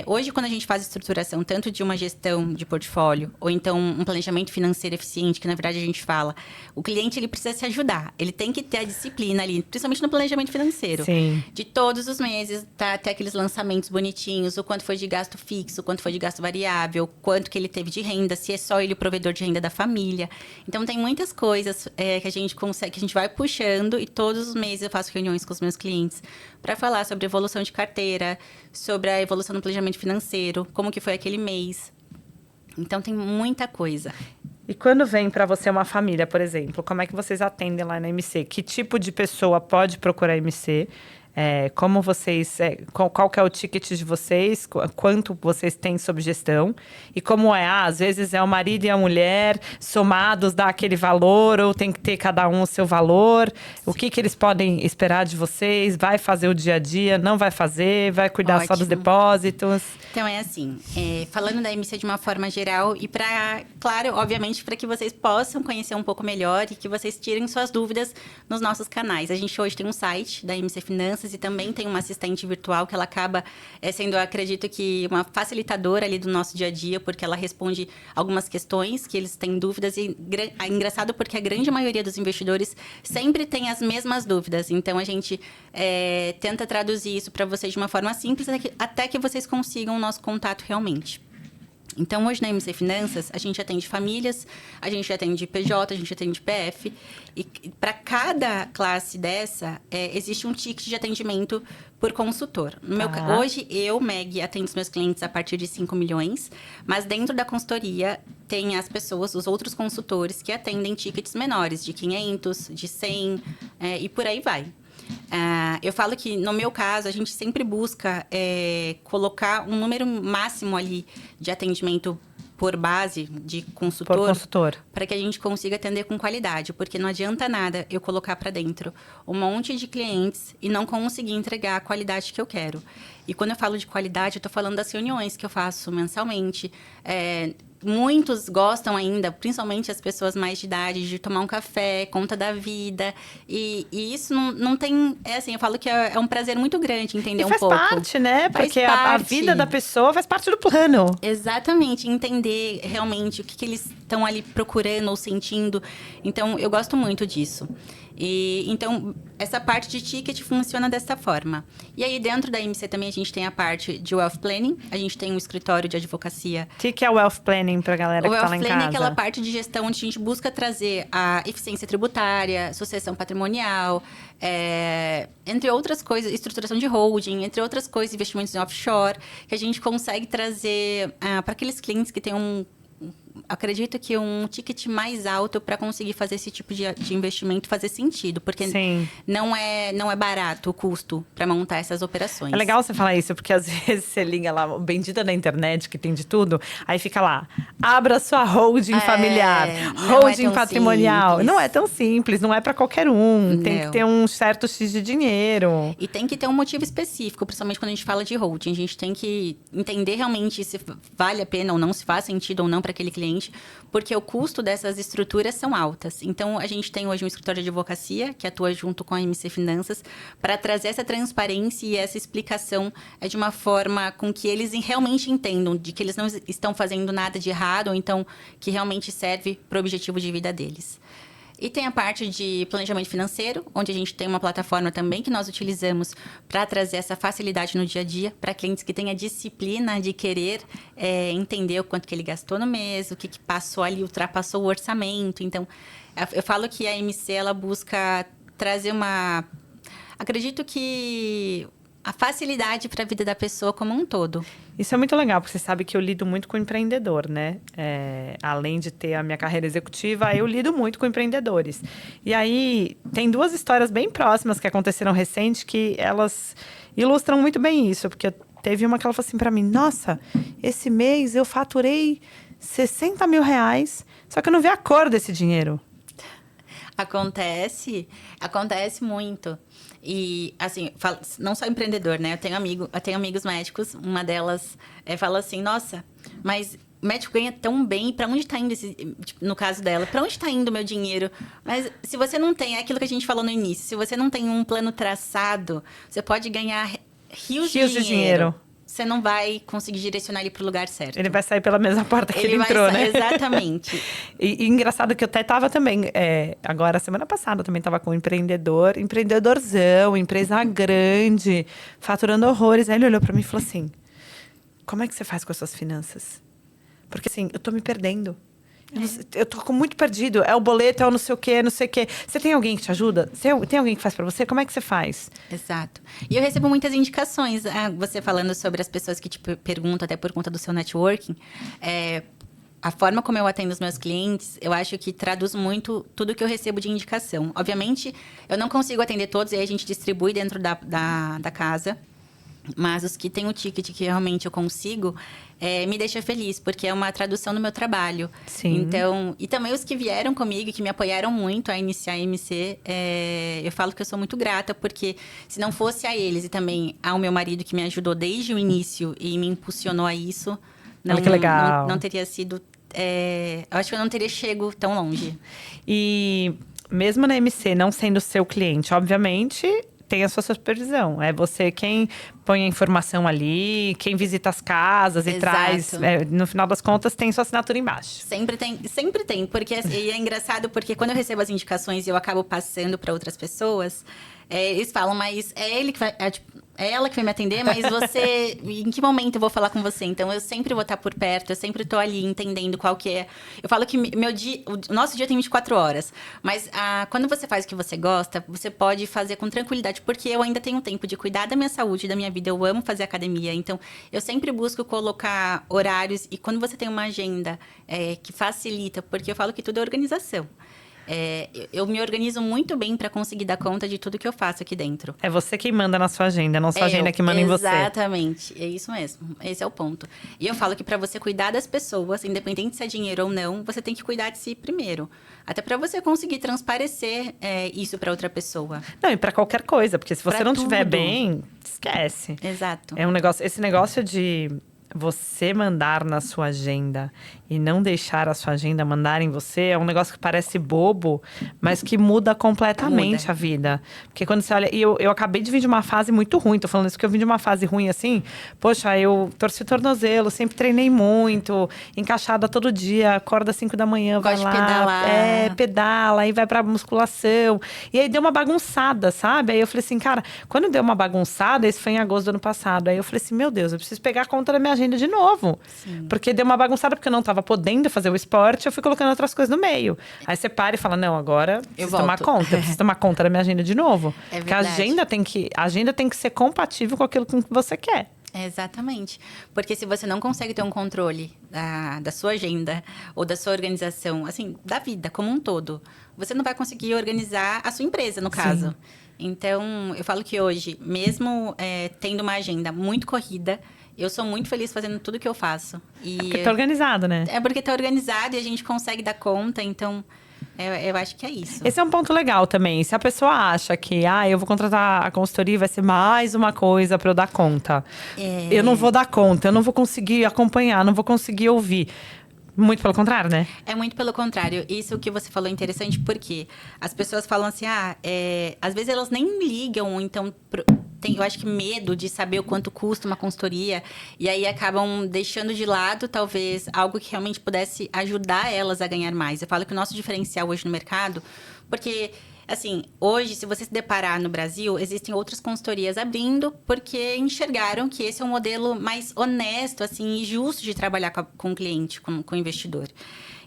Hoje, quando a gente faz estruturação tanto de uma gestão de portfólio ou então um planejamento financeiro eficiente, que na verdade a gente fala, o cliente ele precisa se ajudar, ele tem que ter a disciplina ali, principalmente no planejamento financeiro.
Sim.
De todos os meses, ter aqueles lançamentos bonitinhos, o quanto foi de gasto fixo, o quanto foi de gasto variável, quanto que ele teve de renda, se é só ele o provedor de renda da família. Então, tem muitas coisas que a gente consegue, que a gente vai puxando e todos os meses eu faço reuniões com os meus clientes para falar sobre evolução de carteira, sobre a evolução no planejamento financeiro, como que foi aquele mês. Então, tem muita coisa.
E quando vem para você uma família, por exemplo, como é que vocês atendem lá na MC? Que tipo de pessoa pode procurar a MC? Como vocês, qual que é o ticket de vocês, quanto vocês têm sob gestão e como às vezes é o marido e a mulher somados dá aquele valor ou tem que ter cada um o seu valor, o que eles podem esperar de vocês, vai fazer o dia a dia, não vai fazer, vai cuidar
Ótimo.
só dos depósitos?
Então, é assim, falando da MC de uma forma geral e claro, obviamente, para que vocês possam conhecer um pouco melhor e que vocês tirem suas dúvidas nos nossos canais. A gente hoje tem um site da MC Finanças e também tem uma assistente virtual que ela acaba sendo, eu acredito que, uma facilitadora ali do nosso dia a dia, porque ela responde algumas questões que eles têm dúvidas. E é engraçado porque a grande maioria dos investidores sempre tem as mesmas dúvidas. Então, a gente tenta traduzir isso para vocês de uma forma simples até que vocês consigam o nosso contato realmente. Então, hoje na MC Finanças, a gente atende famílias, a gente atende PJ, a gente atende PF. E para cada classe dessa, existe um ticket de atendimento por consultor. Hoje, eu, Meg, atendo os meus clientes a partir de 5 milhões. Mas dentro da consultoria, tem as pessoas, os outros consultores, que atendem tickets menores, de 500, de 100 e por aí vai. Eu falo que, no meu caso, a gente sempre busca colocar um número máximo ali de atendimento por base de consultor, para que a gente consiga atender com qualidade. Porque não adianta nada eu colocar para dentro um monte de clientes e não conseguir entregar a qualidade que eu quero. E quando eu falo de qualidade, eu estou falando das reuniões que eu faço mensalmente. Muitos gostam ainda, principalmente as pessoas mais de idade, de tomar um café, conta da vida. E isso não tem... eu falo que é um prazer muito grande entender um pouco.
Faz parte, né? Porque a vida da pessoa faz parte do plano.
Exatamente. Entender realmente o que eles estão ali procurando ou sentindo. Então, eu gosto muito disso. Então, essa parte de ticket funciona dessa forma. E aí, dentro da MC também, a gente tem a parte de Wealth Planning. A gente tem um escritório de advocacia.
O que é o Wealth Planning pra galera que tá lá em casa?
O Wealth Planning é aquela parte de gestão onde a gente busca trazer a eficiência tributária, sucessão patrimonial, entre outras coisas, estruturação de holding, entre outras coisas, investimentos em offshore, que a gente consegue trazer para aqueles clientes que têm acredito que um ticket mais alto para conseguir fazer esse tipo de investimento fazer sentido, porque não é barato o custo para montar essas operações.
É legal você falar isso, porque às vezes você liga lá, bendita da internet, que tem de tudo, aí fica lá, abra sua holding familiar, holding patrimonial.
Simples.
Não é tão simples, não é para qualquer um, tem que ter um certo X de dinheiro.
E tem que ter um motivo específico, principalmente quando a gente fala de holding. A gente tem que entender realmente se vale a pena ou não, se faz sentido ou não para aquele cliente, porque o custo dessas estruturas são altas. Então, a gente tem hoje um escritório de advocacia, que atua junto com a MC Finanças, para trazer essa transparência e essa explicação de uma forma com que eles realmente entendam de que eles não estão fazendo nada de errado, ou então que realmente serve para o objetivo de vida deles. E tem a parte de planejamento financeiro, onde a gente tem uma plataforma também que nós utilizamos para trazer essa facilidade no dia a dia para clientes que têm a disciplina de querer entender o quanto que ele gastou no mês, o que passou ali, ultrapassou o orçamento. Então, eu falo que a MC ela busca trazer acredito que a facilidade para a vida da pessoa como um todo.
Isso é muito legal, porque você sabe que eu lido muito com empreendedor, né? Além de ter a minha carreira executiva, eu lido muito com empreendedores. E aí, tem duas histórias bem próximas que aconteceram recente, que elas ilustram muito bem isso. Porque teve uma que ela falou assim para mim, nossa, esse mês eu faturei 60 mil reais, só que eu não vi a cor desse dinheiro.
Acontece muito. E, assim, não só empreendedor, né? Eu tenho amigos médicos, uma delas fala assim, nossa, mas o médico ganha tão bem, para onde está indo no caso dela, para onde está indo o meu dinheiro? Mas se você não tem, é aquilo que a gente falou no início, se você não tem um plano traçado, você pode ganhar rios de dinheiro. Você não vai conseguir direcionar ele para o lugar certo.
Ele vai sair pela mesma porta que ele entrou, né?
Exatamente.
E engraçado que eu até estava também, agora, semana passada, eu também estava com um empreendedorzão, empresa grande, faturando horrores. Aí ele olhou para mim e falou assim, como é que você faz com as suas finanças? Porque assim, eu tô me perdendo. Eu tô muito perdido. É o boleto, é o não sei o quê, não sei o quê. Você tem alguém que te ajuda? Tem alguém que faz pra você? Como é que você faz?
Exato. E eu recebo muitas indicações. Você falando sobre as pessoas que te perguntam, até por conta do seu networking. A forma como eu atendo os meus clientes, eu acho que traduz muito tudo que eu recebo de indicação. Obviamente, eu não consigo atender todos, e aí a gente distribui dentro da casa. Mas os que têm o ticket que realmente eu consigo, me deixa feliz, porque é uma tradução do meu trabalho.
Sim.
Então, e também os que vieram comigo, que me apoiaram muito a iniciar a MC, eu falo que eu sou muito grata, porque se não fosse a eles e também ao meu marido, que me ajudou desde o início e me impulsionou a isso,
Olha que legal.
Não teria sido... eu acho que eu não teria chego tão longe.
E mesmo na MC não sendo seu cliente, obviamente... tem a sua supervisão. É você quem põe a informação ali, quem visita as casas e
Exato.
Traz. No final das contas, tem sua assinatura embaixo.
Sempre tem. Porque, e é engraçado porque quando eu recebo as indicações e eu acabo passando para outras pessoas, eles falam, mas é ele que vai... é ela que vai me atender, mas você, em que momento eu vou falar com você? Então, eu sempre vou estar por perto, eu sempre tô ali entendendo qual que é. Eu falo que meu dia, o nosso dia tem 24 horas, mas quando você faz o que você gosta, você pode fazer com tranquilidade, porque eu ainda tenho tempo de cuidar da minha saúde, da minha vida, eu amo fazer academia, então eu sempre busco colocar horários, e quando você tem uma agenda que facilita, porque eu falo que tudo é organização. Eu me organizo muito bem para conseguir dar conta de tudo que eu faço aqui dentro.
É você quem manda na sua agenda, não sua agenda que manda em você.
Exatamente, é isso mesmo. Esse é o ponto. E eu falo que para você cuidar das pessoas, independente se é dinheiro ou não, você tem que cuidar de si primeiro. Até para você conseguir transparecer isso para outra pessoa.
Não, e para qualquer coisa, porque se você não estiver bem, esquece.
Exato.
É um negócio, esse negócio de você mandar na sua agenda e não deixar a sua agenda mandar em você é um negócio que parece bobo, mas que muda completamente a vida. Porque quando você olha… E eu acabei de vir de uma fase muito ruim. Tô falando isso porque eu vim de uma fase ruim assim. Poxa, eu torci o tornozelo, sempre treinei muito. Encaixada todo dia, acorda às 5 da manhã, vai lá.
Gosto de pedalar.
Pedala, aí vai pra musculação. E aí deu uma bagunçada, sabe? Aí eu falei assim, cara… Quando deu uma bagunçada, isso foi em agosto do ano passado. Aí eu falei assim, meu Deus, eu preciso pegar a conta da minha agenda de novo.
Sim.
Porque deu uma bagunçada, porque eu não tava podendo fazer o esporte, eu fui colocando outras coisas no meio. Aí você para e fala, não, agora eu preciso tomar conta. Eu preciso tomar conta da minha agenda de novo.
É
porque a
verdade.
agenda tem que ser compatível com aquilo que você quer.
Exatamente. Porque se você não consegue ter um controle da sua agenda ou da sua organização, assim, da vida como um todo, você não vai conseguir organizar a sua empresa, no caso. Sim. Então, eu falo que hoje, mesmo tendo uma agenda muito corrida, eu sou muito feliz fazendo tudo que eu faço.
E porque tá organizado, né?
É porque tá organizado e a gente consegue dar conta, então… Eu acho que é isso.
Esse é um ponto legal também. Se a pessoa acha que, eu vou contratar a consultoria, vai ser mais uma coisa para eu dar conta. Eu não vou dar conta, eu não vou conseguir acompanhar, não vou conseguir ouvir. Muito pelo contrário, né?
É muito pelo contrário. Isso que você falou é interessante porque as pessoas falam assim, às vezes elas nem ligam, então… eu acho que medo de saber o quanto custa uma consultoria. E aí acabam deixando de lado, talvez, algo que realmente pudesse ajudar elas a ganhar mais. Eu falo que o nosso diferencial hoje no mercado… Porque, assim, hoje, se você se deparar no Brasil, existem outras consultorias abrindo porque enxergaram que esse é um modelo mais honesto, assim, e justo de trabalhar com o cliente, com o investidor.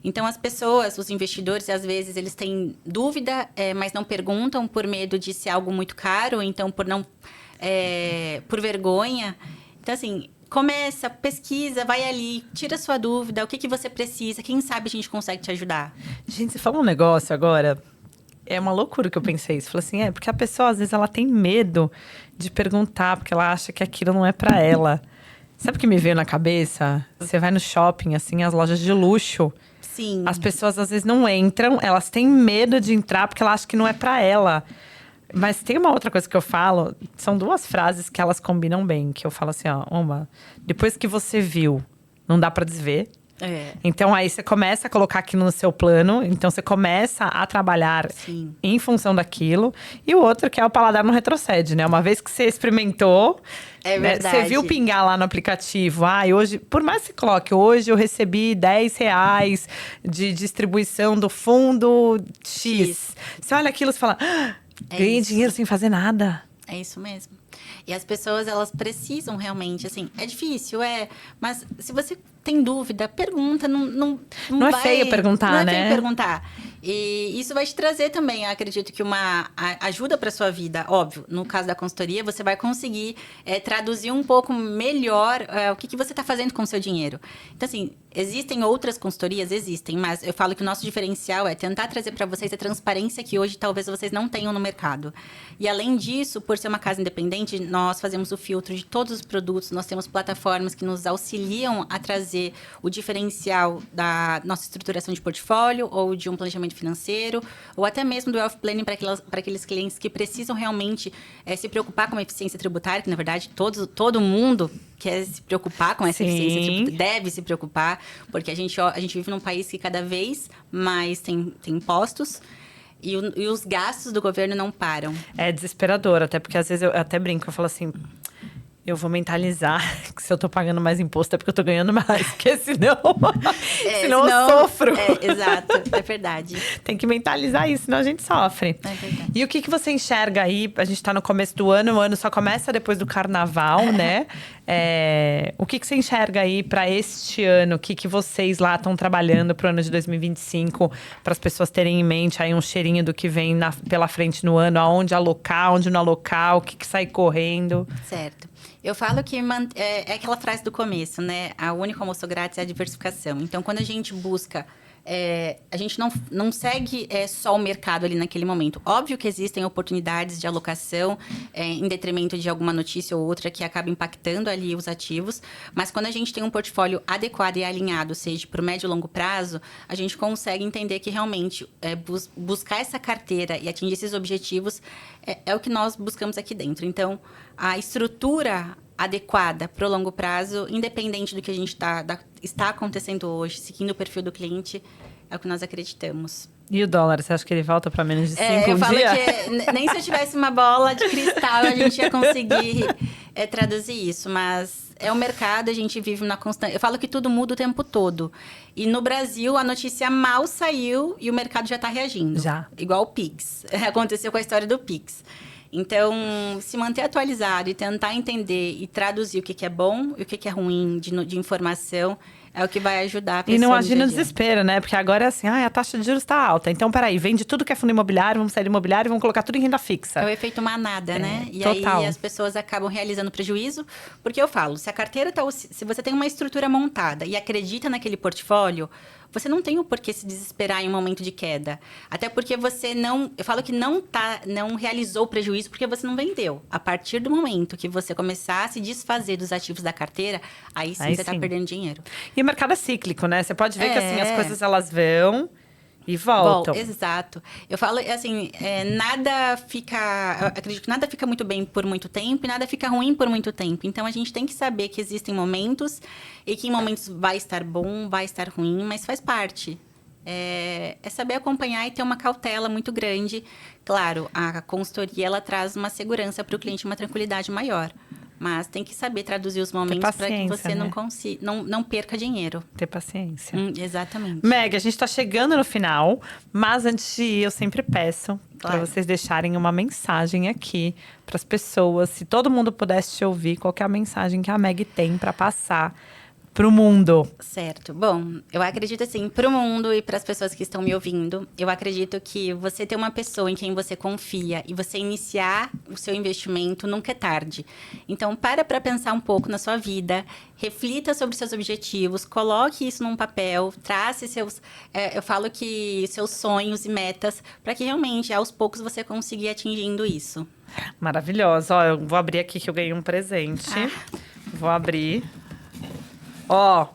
Então, as pessoas, os investidores, às vezes, eles têm dúvida, mas não perguntam por medo de ser algo muito caro, então, por vergonha. Então, assim, começa, pesquisa, vai ali, tira sua dúvida, o que você precisa, quem sabe a gente consegue te ajudar.
Gente, você falou um negócio agora… É uma loucura que eu pensei isso. Falei assim, porque a pessoa, às vezes, ela tem medo de perguntar, porque ela acha que aquilo não é pra ela. Sabe o que me veio na cabeça? Você vai no shopping, assim, as lojas de luxo.
Sim.
As pessoas, às vezes, não entram, elas têm medo de entrar porque elas acham que não é pra ela. Mas tem uma outra coisa que eu falo, são duas frases que elas combinam bem. Que eu falo assim, depois que você viu, não dá pra desver. Então, aí você começa a colocar aquilo no seu plano. Então, você começa a trabalhar em função daquilo. E o outro que é o paladar não retrocede, né? Uma vez que você experimentou…
É verdade.
Você viu pingar lá no aplicativo. Hoje… Por mais que você coloque, hoje eu recebi R$10 de distribuição do fundo X. Você olha aquilo e fala… ganhei dinheiro sem fazer nada.
É isso mesmo. E as pessoas, elas precisam realmente, assim… É difícil, mas se você tem dúvida, pergunta, não
é feio perguntar, né?
Não é feio perguntar. E isso vai te trazer também, acredito que uma ajuda para sua vida. Óbvio, no caso da consultoria, você vai conseguir traduzir um pouco melhor o que você está fazendo com o seu dinheiro. Então, assim, existem outras consultorias? Existem, mas eu falo que o nosso diferencial é tentar trazer para vocês a transparência que hoje talvez vocês não tenham no mercado. E além disso, por ser uma casa independente, nós fazemos o filtro de todos os produtos, nós temos plataformas que nos auxiliam a trazer o diferencial da nossa estruturação de portfólio ou de um planejamento financeiro, ou até mesmo do wealth planning para aqueles clientes que precisam realmente se preocupar com a eficiência tributária, que na verdade todo mundo quer se preocupar com essa eficiência tributária, deve se preocupar, porque a gente vive num país que cada vez mais tem impostos. E os gastos do governo não param. É
desesperador, até porque às vezes eu até brinco, eu falo assim… Eu vou mentalizar que se eu tô pagando mais imposto é porque eu tô ganhando mais. Porque senão eu sofro.
Exato, é verdade.
Tem que mentalizar isso, senão a gente sofre.
É verdade.
E o que você enxerga aí? A gente tá no começo do ano, o ano só começa depois do carnaval, né? O que você enxerga aí para este ano? O que vocês lá estão trabalhando pro ano de 2025? Para as pessoas terem em mente aí um cheirinho do que vem pela frente no ano, aonde alocar, onde não alocar, o que sai correndo.
Certo. Eu falo que é aquela frase do começo, né? A única almoço grátis é a diversificação. Então, quando a gente busca... a gente não segue só o mercado ali naquele momento. Óbvio que existem oportunidades de alocação em detrimento de alguma notícia ou outra que acaba impactando ali os ativos. Mas quando a gente tem um portfólio adequado e alinhado, seja para o médio e longo prazo, a gente consegue entender que realmente buscar essa carteira e atingir esses objetivos é o que nós buscamos aqui dentro. Então, a estrutura adequada para o longo prazo, independente do que a gente está acontecendo hoje, seguindo o perfil do cliente, é o que nós acreditamos.
E o dólar, você acha que ele volta para menos de 5 um dia?
Eu falo que nem se eu tivesse uma bola de cristal, a gente ia conseguir traduzir isso. Mas é o mercado, a gente vive na constante... Eu falo que tudo muda o tempo todo. E no Brasil, a notícia mal saiu e o mercado já está reagindo.
Já.
Igual o Pix. Aconteceu com a história do Pix. Então, se manter atualizado e tentar entender e traduzir o que é bom e o que é ruim de informação é o que vai ajudar a pessoa.
E não agir no desespero, né? Porque agora é assim, a taxa de juros está alta. Então, peraí, vende tudo que é fundo imobiliário, vamos sair do imobiliário e vamos colocar tudo em renda fixa.
É o efeito manada, né? E
total.
aí as pessoas acabam realizando prejuízo. Porque eu falo, se a carteira se você tem uma estrutura montada e acredita naquele portfólio, você não tem o porquê se desesperar em um momento de queda. Até porque você não... Eu falo que não realizou o prejuízo porque você não vendeu. A partir do momento que você começar a se desfazer dos ativos da carteira, aí sim você está perdendo dinheiro.
E o mercado é cíclico, né? Você pode ver que assim, as coisas elas vão e voltam.
Exato. Eu falo assim, nada fica... Eu acredito que nada fica muito bem por muito tempo e nada fica ruim por muito tempo. Então, a gente tem que saber que existem momentos e que em momentos vai estar bom, vai estar ruim, mas faz parte. É saber acompanhar e ter uma cautela muito grande. Claro, a consultoria, ela traz uma segurança para o cliente, uma tranquilidade maior. Mas tem que saber traduzir os momentos para que você não perca dinheiro.
Ter paciência.
Exatamente.
Meg, a gente está chegando no final, mas antes de ir, eu sempre peço para vocês deixarem uma mensagem aqui para as pessoas. Se todo mundo pudesse te ouvir, qual que é a mensagem que a Meg tem para passar para o mundo?
Certo. Bom, eu acredito assim, para o mundo e para as pessoas que estão me ouvindo, eu acredito que você ter uma pessoa em quem você confia e você iniciar o seu investimento nunca é tarde. Então, para pensar um pouco na sua vida, reflita sobre seus objetivos, coloque isso num papel, trace seus, eu falo que seus sonhos e metas, para que realmente, aos poucos, você consiga ir atingindo isso.
Maravilhosa. Ó, eu vou abrir aqui que eu ganhei um presente. Vou abrir. Ó,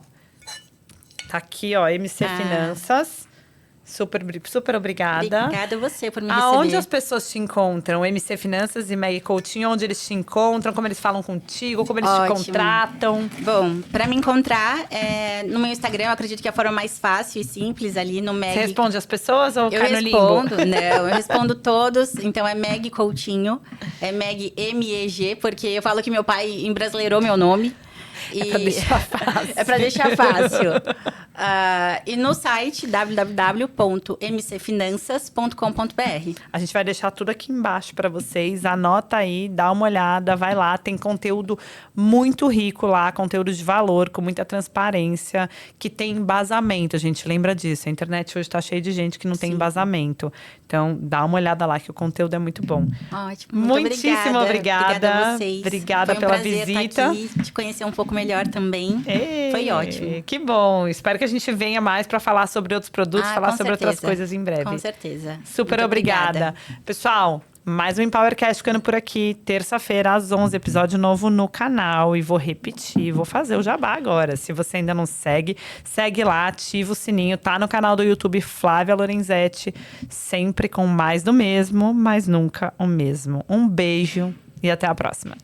tá aqui, ó, MC Finanças. Super obrigada.
Obrigada a você por me receber.
Aonde as pessoas te encontram? MC Finanças e Meg Coutinho, onde eles te encontram? Como eles falam contigo? Como eles te contratam?
Bom, para me encontrar, no meu Instagram, eu acredito que é a forma mais fácil e simples ali no Meg.
Você responde as pessoas ou cai no limbo?
Eu respondo todos. Então, é Meg Coutinho. É Meg M-E-G, porque eu falo que meu pai embrasileirou meu nome.
É pra deixar fácil.
É pra deixar fácil. E no site www.mcfinanças.com.br.
A gente vai deixar tudo aqui embaixo para vocês. Anota aí, dá uma olhada, vai lá. Tem conteúdo muito rico lá, conteúdo de valor, com muita transparência, que tem embasamento. A gente lembra disso. A internet hoje tá cheia de gente que não tem embasamento. Então, dá uma olhada lá, que o conteúdo é muito bom.
Ótimo.
Muitíssimo obrigada.
Obrigada a vocês.
Obrigada pela visita.
Estar aqui, te conhecer um pouco melhor também. Foi ótimo.
Que bom. Espero que a gente venha mais para falar sobre outros produtos, falar sobre outras coisas em breve.
Com certeza.
Super obrigada. Pessoal, mais um Empowercast ficando por aqui. Terça-feira, às 11, episódio novo no canal. E vou repetir, vou fazer o jabá agora. Se você ainda não segue, segue lá, ativa o sininho. Tá no canal do YouTube Flávia Lorenzetti. Sempre com mais do mesmo, mas nunca o mesmo. Um beijo e até a próxima.